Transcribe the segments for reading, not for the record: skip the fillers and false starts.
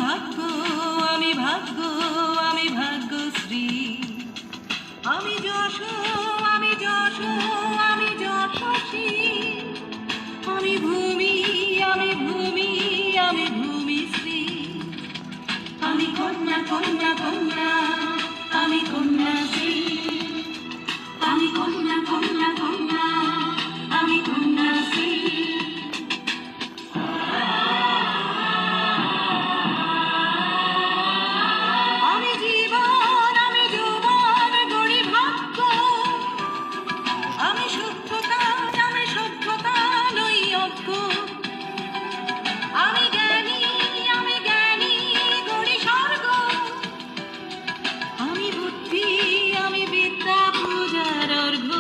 ভাগ্য, আমি ভাগ্য, আমি ভাগ্যশ্রী। আমি যশ, আমি যশ, আমি যশস্বী। আমি ভূমি, আমি ভূমি, আমি ভূমিশ্রী। আমি কন্যা, কন্যা, কন্যা, আমি কন্যাশ্রী। আমি কন্যা, কন্যা, কন্যা, আমি কন্যাশ্রী। আমি জীবন, আমি যৌবন, গড়ি ভাগ্য। আমি সভ্যতা, আমি সভ্যতা, নই অজ্ঞ। আমি জ্ঞানী, আমি জ্ঞানী, গড়ি স্বর্গ। আমি বুদ্ধি, আমি বিদ্যা, পূজার অর্ঘ্য।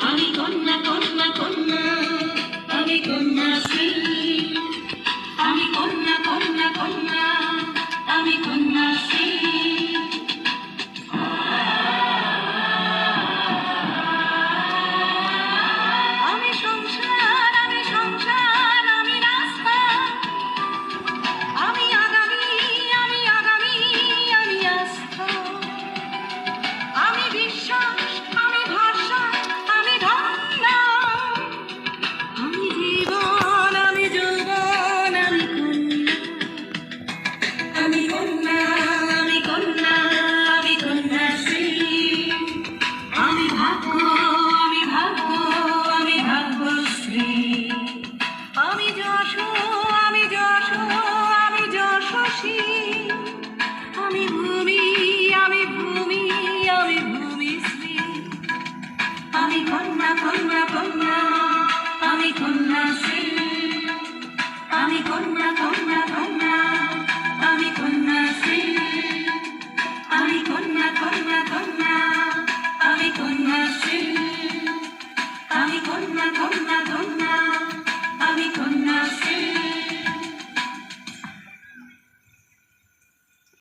আমি কন্যা, কন্যা, কন্যা, আমি কন্যাশ্রী। আমি কন্যা, কন্যা, কন্যা, আমি কন্যাশ্রী। আমি সংসার, আমি সংসার, আমি রাস্তা। আমি আগামী, আমি আগামী, আমি আস্থা। আমি বিশ্বাস, আমি ভরসা, আমি ধন্যা। আমি জীবন, আমি যৌবন, আমি কন্যা। আমি কন্যা, আমি কন্যা, আমি কন্যাশ্রী। আমি ভাগ্য, আমি ভাগ্য, আমি ভাগ্যশ্রী। আমি যশ, আমি যশ, আমি যশস্বী। আমি ভূমি, আমি ভূমি, আমি ভূমিশ্রী। আমি কন্যা, কন্যা, কন্যা, আমি কন্যাশ্রী। আমি কন্যা, কন্যা, কন্যা, আমি কন্যাশ্রী। আমি কন্যা, কন্যা, কন্যা, আমি কন্যাশ্রী। আমি কন্যা, কন্যা।